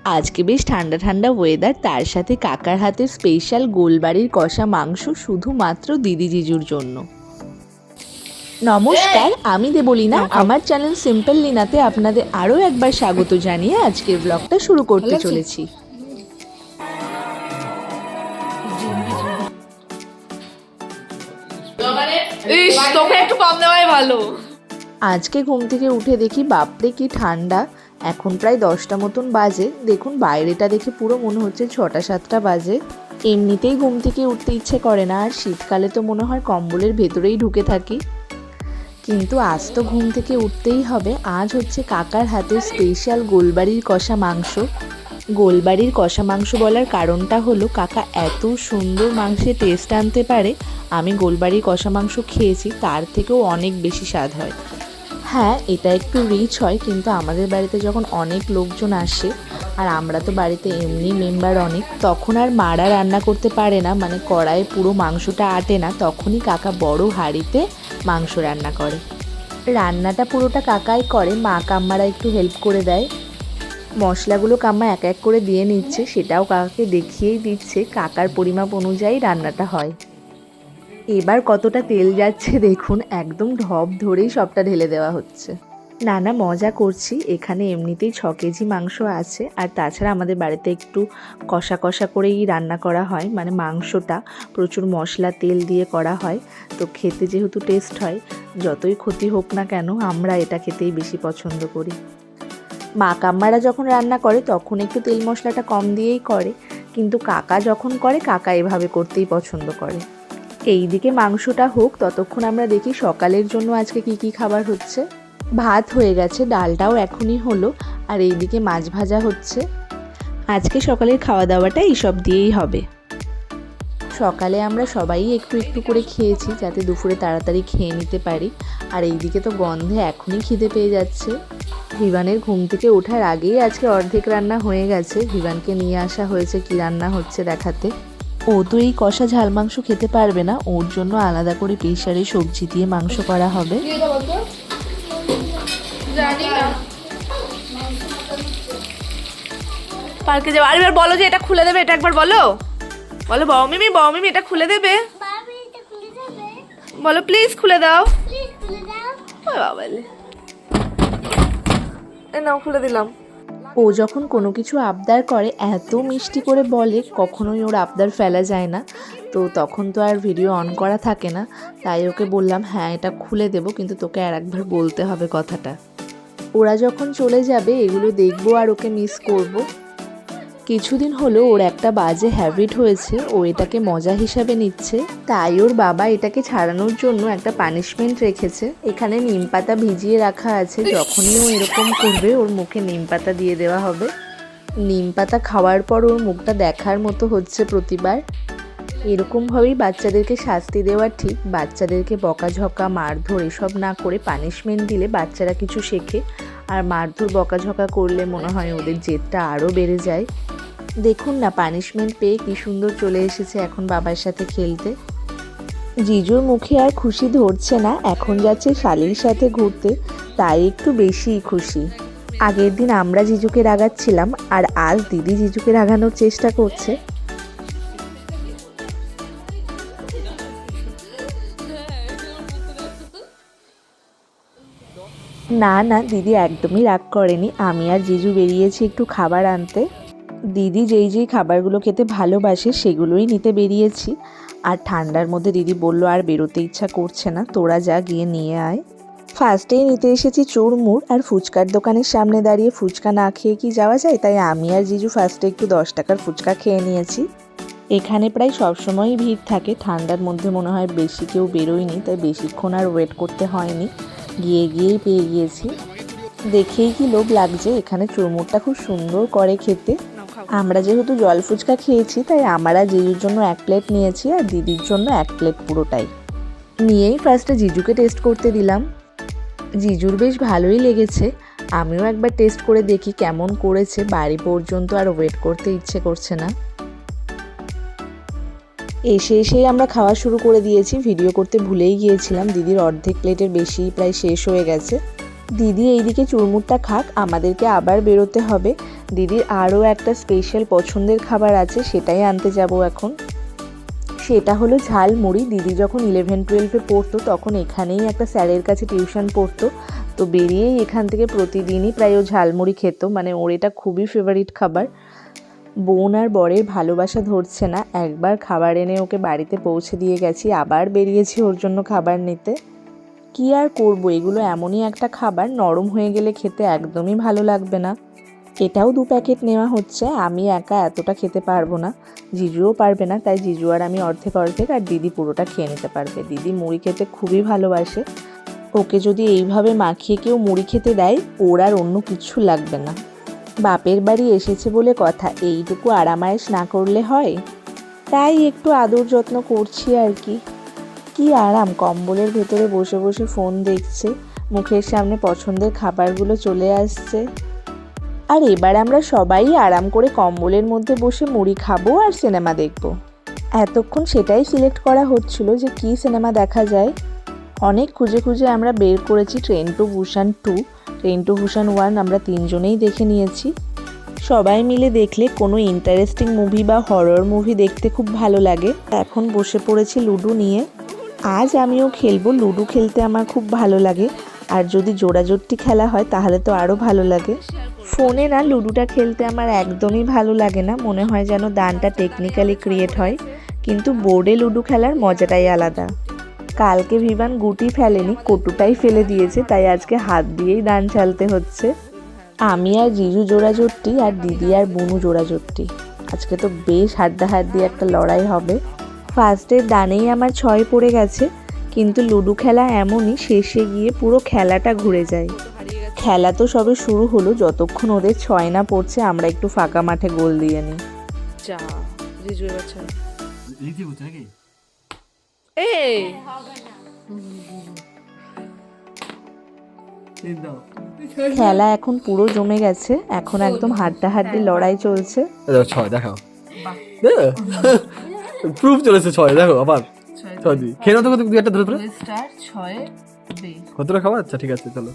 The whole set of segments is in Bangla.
আজকে বেশ ঠান্ডা ঠান্ডা ওয়েদার, তার সাথে কাকার হাতের স্পেশাল গোলবাড়ির কষা মাংস শুধুমাত্র দিদি জিজুর জন্য। নমস্কার, আমি দেবলীনা। আমার চ্যানেল সিম্পল লিনাতে আপনাদের আরও একবার স্বাগত জানিয়ে আজকের ব্লগটা শুরু করতে চলেছি। তোকে একটু কম দেওয়াই ভালো। আজকে ঘুম থেকে উঠে দেখি বাপরে কি ঠান্ডা। এখন প্রায় 10টা মতন বাজে। দেখুন বাইরেটা দেখে পুরো মনে হচ্ছে 6টা-7টা বাজে। এমনিতেই ঘুম থেকে উঠতে ইচ্ছে করে না, আর শীতকালে তো মনে হয় কম্বলের ভেতরেই ঢুকে থাকি। কিন্তু আজ তো ঘুম থেকে উঠতেই হবে। আজ হচ্ছে কাকার হাতের স্পেশাল গোলবাড়ির কষা মাংস। গোলবাড়ির কষা মাংস বলার কারণটা হলো কাকা এত সুন্দর মাংসের টেস্ট আনতে পারে। আমি গোলবাড়ির কষা মাংস খেয়েছি, তার থেকেও অনেক বেশি স্বাদ হয়। হ্যাঁ, এটা একটু রিচ হয়, কিন্তু আমাদের বাড়িতে যখন অনেক লোকজন আসে, আর আমরা তো বাড়িতে এমনি মেম্বার অনেক, তখন আর মারা রান্না করতে পারে না, মানে কড়াইয়ে পুরো মাংসটা আটে না। তখনই কাকা বড় হাঁড়িতে মাংস রান্না করে। রান্নাটা পুরোটা কাকাই করে, মা কাম্মারা একটু হেল্প করে দেয়। মশলাগুলো কাম্মা এক এক করে দিয়ে নিচ্ছে, সেটাও কাকাকে দেখিয়েই দিচ্ছে। কাকার পরিমাপ অনুযায়ী রান্নাটা হয়। এবার কতটা তেল যাচ্ছে দেখুন, একদম ঢপ ধরেই সবটা ঢেলে দেওয়া হচ্ছে। না মজা করছি। এখানে এমনিতেই 6 কেজি মাংস আছে, আর তাছাড়া আমাদের বাড়িতে একটু কষা কষা করেই রান্না করা হয়, মানে মাংসটা প্রচুর মশলা তেল দিয়ে করা হয়। তো খেতে যেহেতু টেস্ট হয়, যতই ক্ষতি হোক না কেন আমরা এটা খেতেই বেশি পছন্দ করি। মা কাম্মারা যখন রান্না করে তখন একটু তেল মশলাটা কম দিয়েই করে, কিন্তু কাকা যখন করে কাকা এভাবে করতেই পছন্দ করে। এইদিকে মাংসটা হোক, ততক্ষণ আমরা দেখি সকালের জন্য আজকে কি কি খাবার হচ্ছে। ভাত হয়ে গেছে, ডালটাও এখনই হলো, আর এইদিকে মাছ ভাজা হচ্ছে। আজকে সকালের খাওয়া দাওয়াটা এইসব দিয়েই হবে। সকালে আমরা সবাই একটু একটু করে খেয়েছি, যাতে দুপুরে তাড়াতাড়ি খেয়ে নিতে পারি। আর এইদিকে তো গন্ধে এখনই খিদে পেয়ে যাচ্ছে। ভিভানের ঘুম থেকে ওঠার আগেই আজকে অর্ধেক রান্না হয়ে গেছে। ভিভানকে নিয়ে আসা হয়েছে কি রান্না হচ্ছে দেখাতে। ও তো এই কষা ঝাল মাংস খেতে পারবে না, ওর জন্য আলাদা করে প্রেসারে সবজি দিয়ে মাংস করা হবে। পার্কে যাবো। আরেকবার বলো যে এটা খুলে দেবে, এটা একবার বলো। বলো বাবা মিমি এটা খুলে দেবে। বলো প্লিজ খুলে দাও। বাবা নাও, খুলে দিলাম। ও যখন কোনো কিছু আবদার করে এত মিষ্টি করে বলে, কখনোই ওর আবদার ফেলা যায় না। তো তখন তো আর ভিডিও অন করা থাকে না, তাই ওকে বললাম হ্যাঁ এটা খুলে দেবো, কিন্তু তোকে আর একবার বলতে হবে কথাটা। ওরা যখন চলে যাবে এগুলো দেখবো আর ওকে মিস করব। কিছুদিন হলো ওর একটা বাজে হ্যাবিট হয়েছে, ও এটাকে মজা হিসাবে নিচ্ছে। তাই ওর বাবা এটাকে ছাড়ানোর জন্য একটা পানিশমেন্ট রেখেছে। এখানে নিম পাতা ভিজিয়ে রাখা আছে, যখনই ও এরকম করবে ওর মুখে নিম পাতা দিয়ে দেওয়া হবে। নিম পাতা খাওয়ার পর ওর মুখটা দেখার মতো হচ্ছে প্রতিবার। এরকমভাবেই বাচ্চাদেরকে শাস্তি দেওয়া ঠিক। বাচ্চাদেরকে বকাঝকা মারধর এসব না করে পানিশমেন্ট দিলে বাচ্চারা কিছু শেখে, আর মারধর বকাঝকা করলে মনে হয় ওদের জেদটা আরও বেড়ে যায়। দেখুন না, পানিশমেন্ট পেয়ে কি সুন্দর চলে এসেছে এখন বাবার সাথে খেলতে। জিজুর মুখে আর খুশি ধরছে না, এখন যাচ্ছে শালির সাথে ঘুরতে, তাই একটু বেশিই খুশি। আগের দিন আমরা জিজুকে রাগাচ্ছিলাম, আর আজ দিদি জিজুকে রাগানোর চেষ্টা করছে। না দিদি একদমই রাগ করেনি। আমি আর জিজু বেরিয়েছি একটু খাবার আনতে। দিদি যেই খাবারগুলো খেতে ভালোবাসে সেগুলোই নিতে বেরিয়েছি। আর ঠান্ডার মধ্যে দিদি বলল আর বেরোতে ইচ্ছা করছে না, তোরা যা গিয়ে নিয়ে আয়। ফার্স্টেই নিতে এসেছি চুরমুড়, আর ফুচকার দোকানের সামনে দাঁড়িয়ে ফুচকা না খেয়ে কি যাওয়া যায়, তাই আমি আর জিজু ফার্স্টে একটু 10 টাকার ফুচকা খেয়ে নিয়েছি। এখানে প্রায় সবসময়ই ভিড় থাকে, ঠান্ডার মধ্যে মনে হয় বেশি কেউ বেরোয়নি, তাই বেশিক্ষণ আর ওয়েট করতে হয়নি, গিয়েই পেয়ে গিয়েছি। দেখেই কি লোভ লাগছে। এখানে চুরমুড়টা খুব সুন্দর করে খেতে। আমরা যেহেতু জল ফুচকা খেয়েছি, তাই আমরা জিজুর জন্য 1 প্লেট নিয়েছি, আর দিদির জন্য 1 প্লেট পুরোটাই নিয়েই ফার্স্টে জিজুকে টেস্ট করতে দিলাম। জিজুর বেশ ভালোই লেগেছে। আমিও একবার টেস্ট করে দেখি কেমন করেছে। বাড়ি পর্যন্ত আর ওয়েট করতে ইচ্ছে করছে না। এসেই আমরা খাওয়া শুরু করে দিয়েছি। ভিডিও করতে ভুলেই গিয়েছিলাম। দিদির অর্ধেক প্লেটের বেশি প্রায় শেষ হয়ে গেছে। দিদি এইদিকে চুরমুড়টা খাক, আমাদেরকে আবার বেরোতে হবে। দিদির আরও একটা স্পেশাল পছন্দের খাবার আছে, সেটাই আনতে যাব এখন। সেটা হলো ঝালমুড়ি। দিদি যখন 11-12-এ পড়তো তখন এখানেই একটা স্যারের কাছে টিউশন পড়তো, তো বেরিয়েই এখান থেকে প্রতিদিনই প্রায় ও ঝালমুড়ি খেত, মানে ওর এটা খুবই ফেভারিট খাবার। বোন আর বরের ভালোবাসা ধরছে না, একবার খাবার এনে ওকে বাড়িতে পৌঁছে দিয়ে গেছি, আবার বেরিয়েছি ওর জন্য খাবার নিতে। কি আর করব, এগুলো এমনই একটা খাবার, নরম হয়ে গেলে খেতে একদমই ভালো লাগবে না। এটাও 2 প্যাকেট নেওয়া হচ্ছে, আমি একা এতটা খেতে পারবো না, জিজুও পারবে না, তাই জিজু আর আমি অর্ধেক অর্ধেক, আর দিদি পুরোটা খেয়ে নিতে পারবে। দিদি মুড়ি খেতে খুবই ভালোবাসে, ওকে যদি এইভাবে মাখিয়ে কেউ মুড়ি খেতে দেয় ওর আর অন্য কিছু লাগবে না। বাপের বাড়ি এসেছে বলে কথা, এইটুকু আরামায়েশ না করলে হয়? তাই একটু আদর যত্ন করছি আর কি। কি আরাম, কম্বলের ভেতরে বসে বসে ফোন দেখছে, মুখের সামনে পছন্দের খাবারগুলো চলে আসছে। আর এবার আমরা সবাই আরাম করে কম্বলের মধ্যে বসে মুড়ি খাবো আর সিনেমা দেখব। এতক্ষণ সেটাই সিলেক্ট করা হচ্ছিল যে কী সিনেমা দেখা যায়। অনেক খুঁজে খুঁজে আমরা বের করেছি train to Busan 2, train to Busan 1 আমরা 3 জনেই দেখে নিয়েছি। সবাই মিলে দেখলে কোনো ইন্টারেস্টিং মুভি বা হরর মুভি দেখতে খুব ভালো লাগে। এখন বসে পড়েছি লুডো নিয়ে। আজ আমিও খেলবো, লুডো খেলতে আমার খুব ভালো লাগে, আর যদি জোড়াজোড়টি খেলা হয় তাহলে তো আরও ভালো লাগে। ফোনে না লুডোটা খেলতে আমার একদমই ভালো লাগে না, মনে হয় যেন দানটা টেকনিক্যালি ক্রিয়েট হয়, কিন্তু বোর্ডে লুডো খেলার মজাটাই আলাদা। কালকে ভিভান গুটি ফেলেনি, কটুটাই ফেলে দিয়েছে, তাই আজকে হাত দিয়েই দান চালতে হচ্ছে। আমি আর জিজু জোড়াজোড়টি, আর দিদি আর বুনু জোড়াজোড়টি। আজকে তো বেশ হাড্ডাহাড্ডি একটা লড়াই হবে। ফার্স্টের দানেই আমার 6 পড়ে গেছে, কিন্তু লুডো খেলা এমনই, শেষে গিয়ে পুরো খেলাটা ঘুরে যায়। খেলা তো সবে শুরু হলো, যতক্ষণ ওদের 6 না পড়ছে আমরা একটু ফাঁকা মাঠে গোল দিয়ে নিই। যা জিজু এবার ছাড়। লিখতে বলতে নাকি? এই খেলা এখন পুরো জমে গেছে, এখন একদম হাড্ডাহাড্ডি লড়াই চলছে। দেখো 6 দেখাও। প্রুফ চলেছে 6, দেখো আবার 6 দিই। খেয়ে নাও তো, কত একটা ধরে ধরে স্টার 6 দে কতটা খাবার? আচ্ছা ঠিক আছে চলো।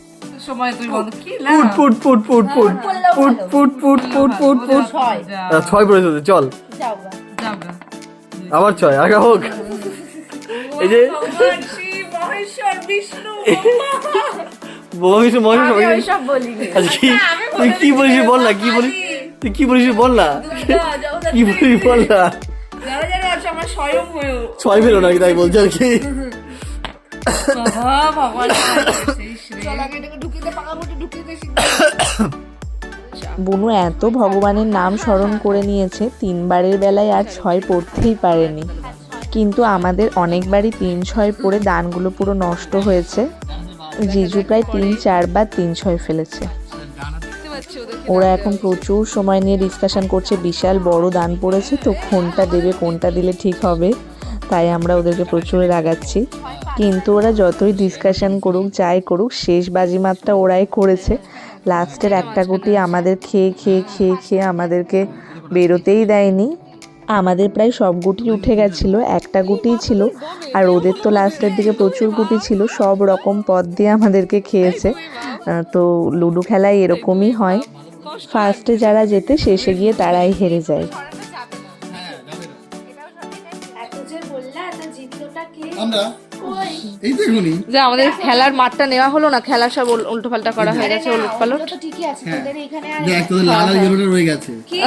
সময় তুই বন্ধ কি না put put put put put put put put put put put 6 পড়েছে, চল যাও গা আবার 6 আগা হোক। এই যে ভগবান শিব মহেশ্বর বিষ্ণু মহেশ মহেশ সবাই আমি সব বলিনি। আচ্ছা কি তুই কি বলিস বল না, কি বলিস তুই, কি বলিস বল না, কি বলিস বল না। যারা যারা আছে আমার স্বয়ং হয়ে 6 পেলো নাকি তাই বলছে আর কি। বাবা ভগবান চল আগে এটাকে ঢুকিয়ে দে, পাকা মুটে ঢুকিয়ে দে। বুনু এত ভগবানের নাম স্মরণ করে নিয়েছে, 3বারের বেলায় আর 6 পড়তেই পারেনি, কিন্তু আমাদের অনেকবারই 3-6 পড়ে দানগুলো পুরো নষ্ট হয়েছে। জিজু প্রায় 3-4 বার 3-6 ফেলেছে। ওরা এখন প্রচুর সময় নিয়ে ডিসকাশন করছে, বিশাল বড় দান পড়েছে তো কোনটা দেবে, কোনটা দিলে ঠিক হবে, তাই আমরা ওদেরকে প্রচুর রাগাচ্ছি। কিন্তু ওরা যতই ডিসকাশন করুক যাই করুক, শেষ বাজিমাতটা ওরাই করেছে। লাস্টের একটা গুটি আমাদের খেয়ে খেয়ে খেয়ে খেয়ে আমাদেরকে বেরোতেই দেয়নি। আমাদের প্রায় সব গুটি উঠে গেছিলো, একটা গুটিই ছিল, আর ওদের তো লাস্টের দিকে প্রচুর গুটি ছিল, সব রকম পদ দিয়ে আমাদেরকে খেয়েছে। তো লুডো খেলায় এরকমই হয়, ফার্স্টে যারা জেতে শেষে গিয়ে তারাই হেরে যায়। যে আমাদের খেলার মাঠটা নেওয়া হলো না, খেলা সব উল্টো পাল্টা করা হয়ে গেছে, উলট পালট। তো ঠিকই আছে, তোদের এখানে আর দেখ তোদের লাল আর ইয়েলোটা রয়ে গেছে। কি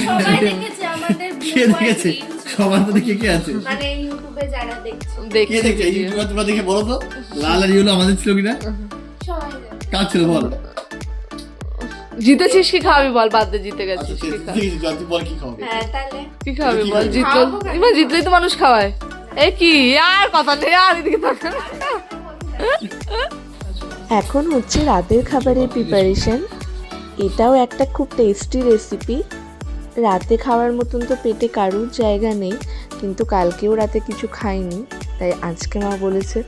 সবাই দেখেছে আমাদের কে দেখেছে? সবার মধ্যে কে কে আছে? মানে ইউটিউবে যারা দেখছে কে দেখছি দেখছে? ইউটিউবে তোমরা দেখে বলো তো, লাল আর ইয়েলো আমাদের ছিল কিনা? সবাই দেখছে। কার ছিল বল? জিতেছিস কি খাওয়াবি বল, বাদ দে জিতে গেছিস আচ্ছা কি খাওয়াবি? দেখেছি, চল তুই বল কি খাওয়াবে? হ্যাঁ তাহলে কি খাওয়াবি কি বল, খাবি? জিতলো এবার, জিতলেই তো মানুষ খাওয়ায়। এ কি আর কথা নেই, আর এদিকে তাকা। এখন হচ্ছে রাতের খাবারের প্রিপারেশন। এটাও একটা খুব টেস্টি রেসিপি। রাতে খাওয়ার মতন তো পেটে কারুর জায়গা নেই, কিন্তু কালকেও রাতে কিছু খাইনি, তাই আজকে মা বলেছে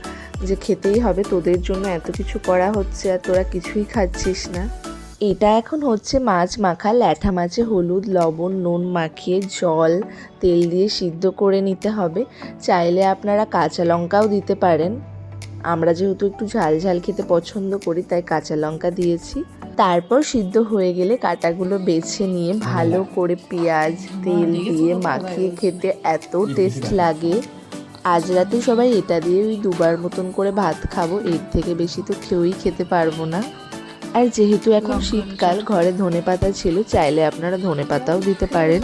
যে খেতেই হবে, তোদের জন্য এত কিছু করা হচ্ছে আর তোরা কিছুই খাচ্ছিস না। এটা এখন হচ্ছে মাছ মাখা। ল্যাঠা মাছে হলুদ লবণ নুন মাখিয়ে জল তেল দিয়ে সিদ্ধ করে নিতে হবে। চাইলে আপনারা কাঁচা লঙ্কাও দিতে পারেন, আমরা যেহেতু একটু ঝাল ঝাল খেতে পছন্দ করি তাই কাঁচা লঙ্কা দিয়েছি। তারপর সিদ্ধ হয়ে গেলে কাঁটাগুলো বেছে নিয়ে ভালো করে পেঁয়াজ তেল দিয়ে মাখিয়ে খেতে এত টেস্ট লাগে। আজ রাতে সবাই এটা দিয়ে ওই দুবার মতন করে ভাত খাবো, এর থেকে বেশি তো কেউই খেতে পারবো না। আর যেহেতু এখন শীতকাল, ঘরে ধনেপাতা ছিল, চাইলে আপনারা ধনেপাতাও দিতে পারেন।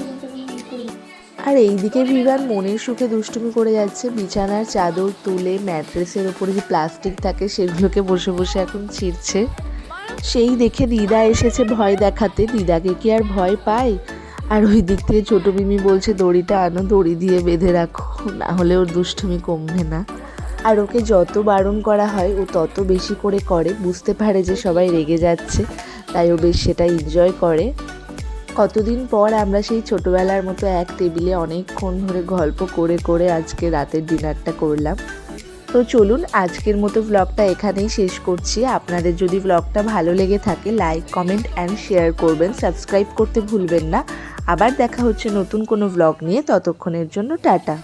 আর এইদিকে ভিভান মনের সুখে দুষ্টুমি করে যাচ্ছে, বিছানার চাদর তুলে ম্যাট্রেসের ওপরে যে প্লাস্টিক থাকে সেগুলোকে বসে বসে এখন ছিঁড়ছে। সেই দেখে দিদা এসেছে ভয় দেখাতে, দিদাকে কি আর ভয় পায়। আর ওই দিক থেকে ছোটো মিমি বলছে দড়িটা আনো, দড়ি দিয়ে বেঁধে রাখো, না হলে ওর দুষ্টুমি কমবে না। আর ওকে যত বারণ করা হয় ও তত বেশি করে করে, বুঝতে পারে যে সবাই রেগে যাচ্ছে, তাই ও বেশ সেটা এনজয় করে। কতদিন পর আমরা সেই ছোটোবেলার মতো এক টেবিলে অনেকক্ষণ ধরে গল্প করে করে আজকে রাতের ডিনারটা করলাম। তো চলুন আজকের মতো ব্লগটা এখানেই শেষ করছি। আপনাদের যদি ব্লগটা ভালো লেগে থাকে লাইক কমেন্ট অ্যান্ড শেয়ার করবেন, সাবস্ক্রাইব করতে ভুলবেন না। আবার দেখা হচ্ছে নতুন কোনো ব্লগ নিয়ে, ততক্ষণের জন্য টাটা।